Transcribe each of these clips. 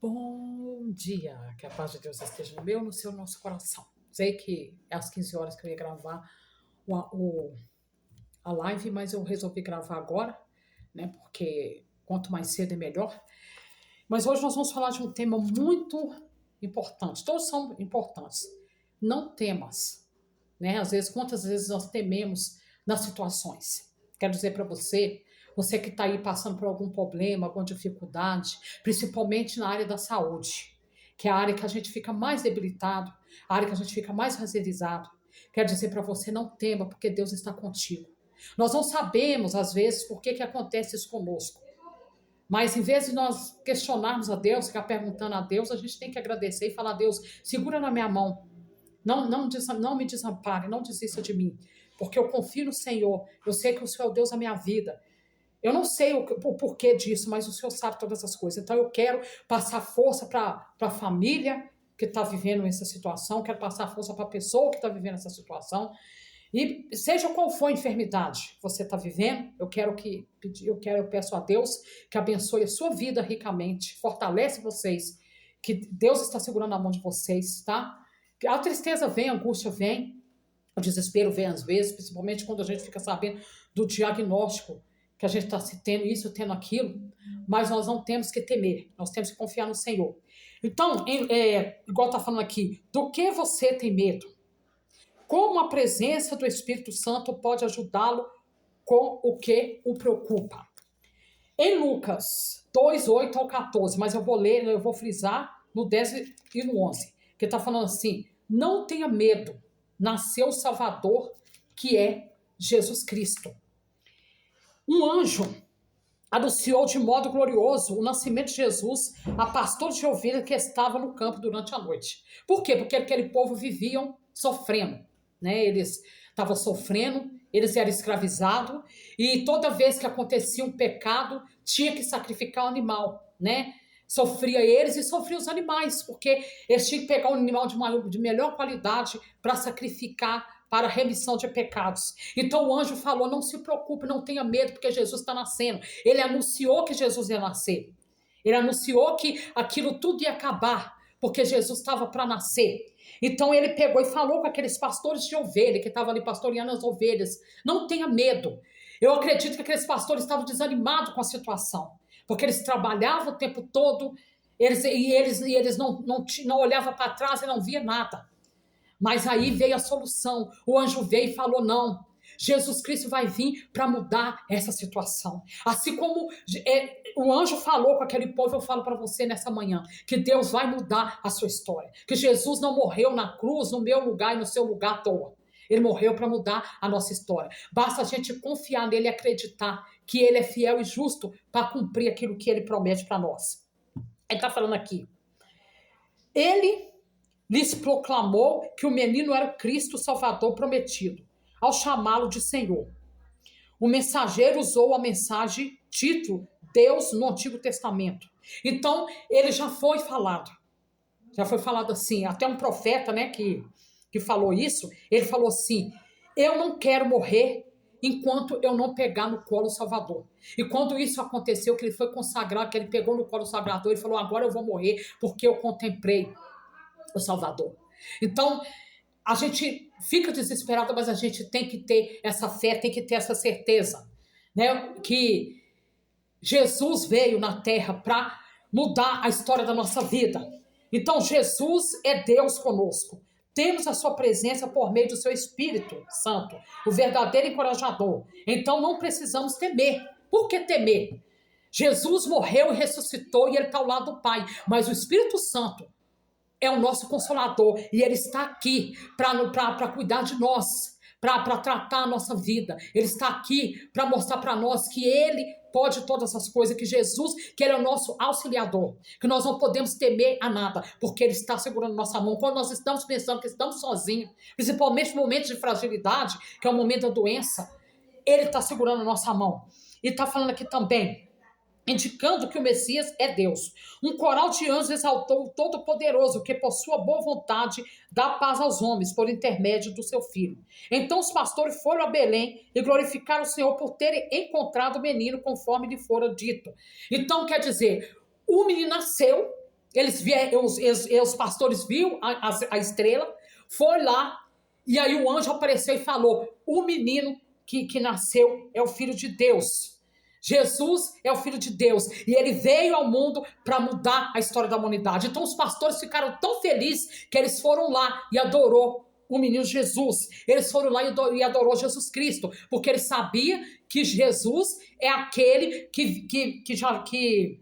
Bom dia, que a paz de Deus esteja no meu, no seu, no nosso coração. Sei que é às 15 horas que eu ia gravar o, o- a live, mas eu resolvi gravar agora, né? Porque quanto mais cedo é melhor. Mas hoje nós vamos falar de um tema muito importante. Todos são importantes. Não temas, né? Às vezes, quantas vezes nós tememos nas situações? Quero dizer para você, você que está aí passando por algum problema, alguma dificuldade, principalmente na área da saúde, que é a área que a gente fica mais debilitado, a área que a gente fica mais fragilizado. Quero dizer para você, não tema, porque Deus está contigo. Nós não sabemos, às vezes, por que acontece isso conosco. Mas em vez de nós questionarmos a Deus, ficar perguntando a Deus, a gente tem que agradecer e falar: Deus, segura na minha mão. Não me desampare, não desista de mim, porque eu confio no Senhor. Eu sei que o Senhor é o Deus da minha vida. Eu não sei o porquê disso, mas o Senhor sabe todas as coisas. Então eu quero passar força para a família que está vivendo essa situação, quero passar força para a pessoa que está vivendo essa situação. E seja qual for a enfermidade que você está vivendo, eu peço a Deus que abençoe a sua vida ricamente, fortalece vocês, que Deus está segurando a mão de vocês, tá? A tristeza vem, a angústia vem, o desespero vem às vezes, principalmente quando a gente fica sabendo do diagnóstico que a gente está se tendo isso, tendo aquilo, mas nós não temos que temer, nós temos que confiar no Senhor. Então, igual está falando aqui, do que você tem medo? Como a presença do Espírito Santo pode ajudá-lo com o que o preocupa? Em Lucas 2:8 ao 14, mas eu vou ler, eu vou frisar no 10 e no 11, que está falando assim: não tenha medo, nasceu o Salvador, que é Jesus Cristo. Um anjo anunciou de modo glorioso o nascimento de Jesus a pastores de ovelhas que estavam no campo durante a noite. Por quê? Porque aquele povo viviam sofrendo, né? Eles estavam sofrendo, eles eram escravizados e toda vez que acontecia um pecado, tinha que sacrificar um animal, né? Sofria eles e sofria os animais, porque eles tinham que pegar um animal de melhor qualidade para sacrificar para a remissão de pecados. Então o anjo falou: não se preocupe, não tenha medo, porque Jesus está nascendo. Ele anunciou que Jesus ia nascer. Ele anunciou que aquilo tudo ia acabar, porque Jesus estava para nascer. Então ele pegou e falou com aqueles pastores de ovelha que estavam ali pastoreando as ovelhas: não tenha medo. Eu acredito que aqueles pastores estavam desanimados com a situação, porque eles trabalhavam o tempo todo, eles não olhavam para trás e não via nada. Mas aí veio a solução. O anjo veio e falou: não, Jesus Cristo vai vir para mudar essa situação. Assim como o anjo falou com aquele povo, eu falo para você nessa manhã que Deus vai mudar a sua história. Que Jesus não morreu na cruz, no meu lugar e no seu lugar à toa. Ele morreu para mudar a nossa história. Basta a gente confiar nele e acreditar que ele é fiel e justo para cumprir aquilo que ele promete para nós. Ele está falando aqui: ele lhes proclamou que o menino era o Cristo Salvador prometido, ao chamá-lo de Senhor. O mensageiro usou a mensagem título Deus no Antigo Testamento. Então, ele já foi falado assim, até um profeta, né, que falou isso, ele falou assim: eu não quero morrer enquanto eu não pegar no colo o Salvador. E quando isso aconteceu, que ele foi consagrado, que ele pegou no colo o Salvador, ele falou: agora eu vou morrer porque eu contemplei o Salvador. Então, a gente fica desesperado, mas a gente tem que ter essa fé, tem que ter essa certeza, né? Que Jesus veio na terra para mudar a história da nossa vida. Então, Jesus é Deus conosco. Temos a sua presença por meio do seu Espírito Santo, o verdadeiro encorajador. Então, não precisamos temer. Por que temer? Jesus morreu e ressuscitou e ele está ao lado do Pai. Mas o Espírito Santo é o nosso consolador e ele está aqui para cuidar de nós, para tratar a nossa vida. Ele está aqui para mostrar para nós que ele pode todas essas coisas, que Jesus, que ele é o nosso auxiliador, que nós não podemos temer a nada, porque ele está segurando nossa mão. Quando nós estamos pensando que estamos sozinhos, principalmente em momentos de fragilidade, que é o momento da doença, ele está segurando a nossa mão. E está falando aqui também, indicando que o Messias é Deus. Um coral de anjos exaltou o Todo-Poderoso, que por sua boa vontade dá paz aos homens por intermédio do seu Filho. Então os pastores foram a Belém e glorificaram o Senhor por terem encontrado o menino conforme lhe fora dito. Então quer dizer, o menino nasceu os pastores viram a estrela, foi lá, e aí o anjo apareceu e falou: o menino que nasceu é o Filho de Deus. Jesus é o Filho de Deus. E ele veio ao mundo para mudar a história da humanidade. Então os pastores ficaram tão felizes que eles foram lá e adorou o menino Jesus. Eles foram lá e adorou Jesus Cristo, porque eles sabiam que Jesus é aquele que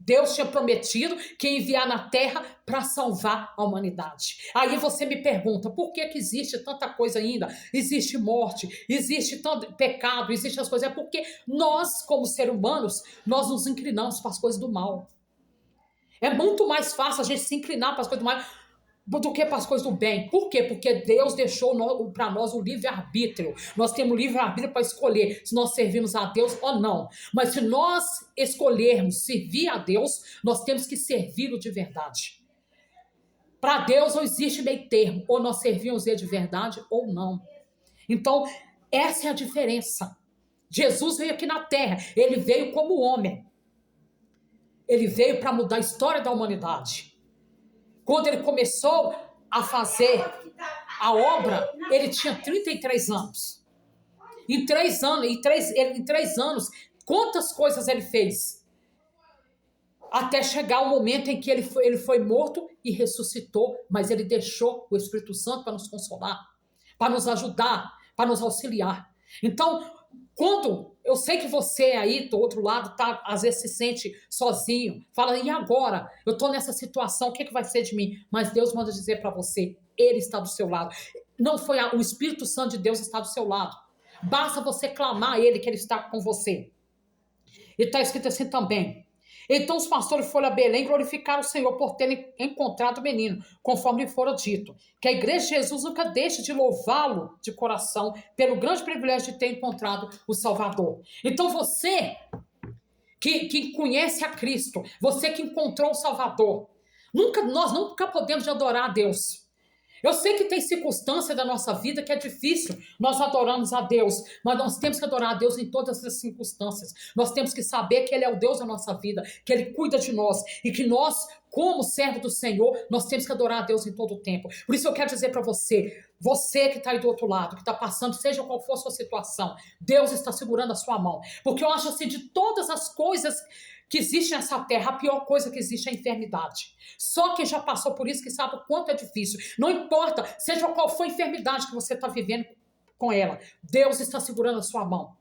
Deus tinha prometido que ia enviar na terra para salvar a humanidade. Aí você me pergunta, por que existe tanta coisa ainda? Existe morte, existe tanto pecado, existe as coisas. É porque nós, como seres humanos, nós nos inclinamos para as coisas do mal. É muito mais fácil a gente se inclinar para as coisas do mal do que para as coisas do bem. Por quê? Porque Deus deixou para nós o livre-arbítrio. Nós temos livre-arbítrio para escolher se nós servimos a Deus ou não. Mas se nós escolhermos servir a Deus, nós temos que servi-lo de verdade. Para Deus não existe meio termo. Ou nós servimos ele de verdade ou não. Então, essa é a diferença. Jesus veio aqui na terra. Ele veio como homem. Ele veio para mudar a história da humanidade. Quando ele começou a fazer a obra, ele tinha 33 anos. Em 3 anos, quantas coisas ele fez? Até chegar o momento em que ele foi morto e ressuscitou, mas ele deixou o Espírito Santo para nos consolar, para nos ajudar, para nos auxiliar. Então, quando eu sei que você aí do outro lado às vezes se sente sozinho, fala, e agora? Eu estou nessa situação, o que vai ser de mim? Mas Deus manda dizer para você, ele está do seu lado. Não foi o Espírito Santo de Deus está do seu lado. Basta você clamar a ele que ele está com você. E está escrito assim também. Então os pastores foram a Belém glorificar o Senhor por terem encontrado o menino, conforme lhe fora dito. Que a igreja de Jesus nunca deixe de louvá-lo de coração pelo grande privilégio de ter encontrado o Salvador. Então você que conhece a Cristo, você que encontrou o Salvador, nós nunca podemos adorar a Deus. Eu sei que tem circunstância da nossa vida que é difícil nós adorarmos a Deus, mas nós temos que adorar a Deus em todas as circunstâncias. Nós temos que saber que Ele é o Deus da nossa vida, que Ele cuida de nós e que nós, como servo do Senhor, nós temos que adorar a Deus em todo o tempo. Por isso eu quero dizer para você que está aí do outro lado, que está passando, seja qual for a sua situação, Deus está segurando a sua mão. Porque eu acho assim, de todas as coisas que existe nessa terra, a pior coisa que existe é a enfermidade. Só quem já passou por isso que sabe o quanto é difícil. Não importa, seja qual for a enfermidade que você está vivendo com ela, Deus está segurando a sua mão.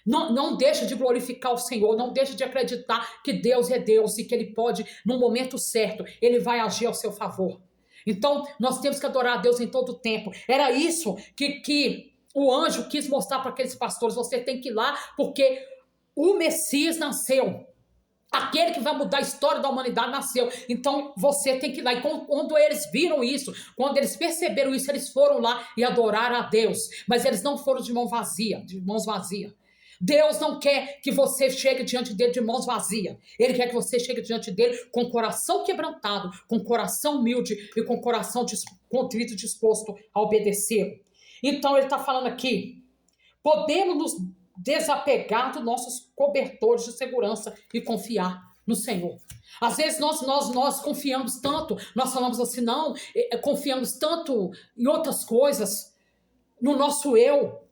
Não deixa de glorificar o Senhor, não deixa de acreditar que Deus é Deus e que Ele pode, no momento certo, Ele vai agir ao seu favor. Então, nós temos que adorar a Deus em todo o tempo. Era isso que o anjo quis mostrar para aqueles pastores. Você tem que ir lá porque o Messias nasceu. Aquele que vai mudar a história da humanidade nasceu. Então você tem que ir lá. E quando eles viram isso, quando eles perceberam isso, eles foram lá e adoraram a Deus. Mas eles não foram de mãos vazias. Deus não quer que você chegue diante dele de mãos vazias. Ele quer que você chegue diante dele com coração quebrantado, com coração humilde e com coração contrito, disposto a obedecer. Então ele está falando aqui, podemos nos desapegar dos nossos cobertores de segurança e confiar no Senhor. Às vezes nós confiamos tanto, nós falamos assim, não, confiamos tanto em outras coisas, no nosso eu.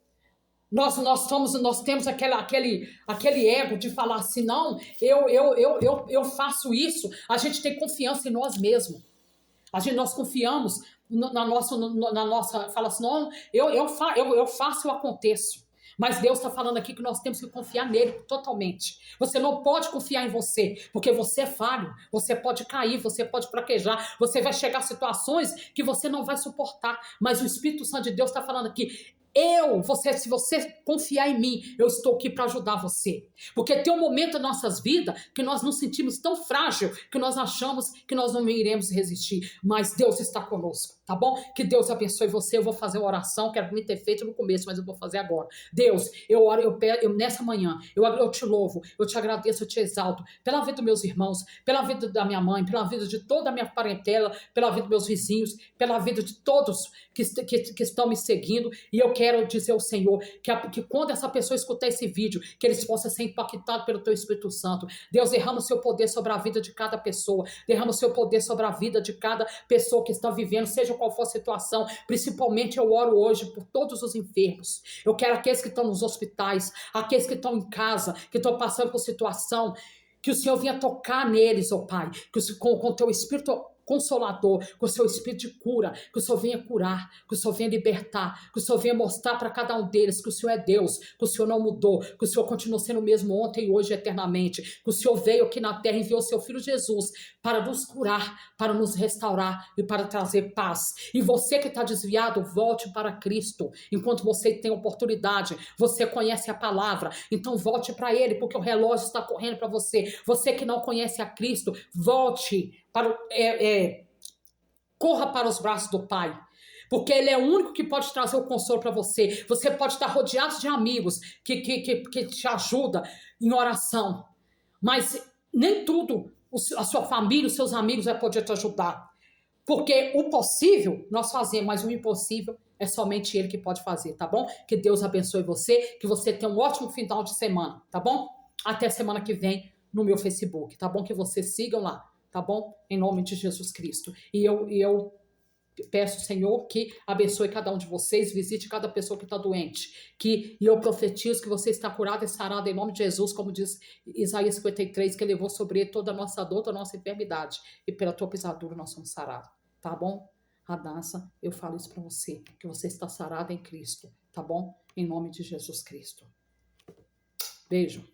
Nós temos aquele ego de falar assim, não, eu faço isso. A gente tem confiança em nós mesmos. Nós confiamos na nossa, fala assim, não, eu faço, eu aconteço. Mas Deus está falando aqui que nós temos que confiar nele totalmente. Você não pode confiar em você, porque você é falho, você pode cair, você pode fraquejar, você vai chegar a situações que você não vai suportar. Mas o Espírito Santo de Deus está falando aqui, se você confiar em mim, eu estou aqui para ajudar você. Porque tem um momento em nossas vidas que nós nos sentimos tão frágil que nós achamos que nós não iremos resistir. Mas Deus está conosco, tá bom? Que Deus abençoe você. Eu vou fazer uma oração, quero me ter feito no começo, mas eu vou fazer agora. Deus, eu oro, nessa manhã, eu te louvo, eu te agradeço, eu te exalto pela vida dos meus irmãos, pela vida da minha mãe, pela vida de toda a minha parentela, pela vida dos meus vizinhos, pela vida de todos que estão me seguindo. E eu quero quero dizer ao Senhor que quando essa pessoa escutar esse vídeo, que eles possam ser impactados pelo teu Espírito Santo. Deus, derrama o seu poder sobre a vida de cada pessoa, derrama o seu poder sobre a vida de cada pessoa que está vivendo, seja qual for a situação. Principalmente eu oro hoje por todos os enfermos. Eu quero aqueles que estão nos hospitais, aqueles que estão em casa, que estão passando por situação, que o Senhor venha tocar neles, ó Pai, com o teu Espírito Consolador, com o seu espírito de cura, que o Senhor venha curar, que o Senhor venha libertar, que o Senhor venha mostrar para cada um deles que o Senhor é Deus, que o Senhor não mudou, que o Senhor continua sendo o mesmo ontem, hoje e eternamente, que o Senhor veio aqui na terra e enviou seu Filho Jesus para nos curar, para nos restaurar e para trazer paz. E você que está desviado, volte para Cristo, enquanto você tem oportunidade, você conhece a palavra, então volte para Ele, porque o relógio está correndo para você. Você que não conhece a Cristo, volte para corra para os braços do Pai, porque Ele é o único que pode trazer o consolo para você. Você pode estar rodeado de amigos que te ajudam em oração, mas nem tudo a sua família, os seus amigos vai poder te ajudar, porque o possível nós fazemos, mas o impossível é somente Ele que pode fazer, tá bom? Que Deus abençoe você, que você tenha um ótimo final de semana, tá bom? Até semana que vem no meu Facebook, tá bom? Que vocês sigam lá, tá bom? Em nome de Jesus Cristo. E eu peço, Senhor, que abençoe cada um de vocês, visite cada pessoa que está doente, e eu profetizo que você está curado e sarado em nome de Jesus, como diz Isaías 53, que levou sobre ele toda a nossa dor, toda a nossa enfermidade, e pela tua pisadura nós somos sarados, tá bom? Radassa, eu falo isso para você, que você está sarado em Cristo, tá bom? Em nome de Jesus Cristo. Beijo.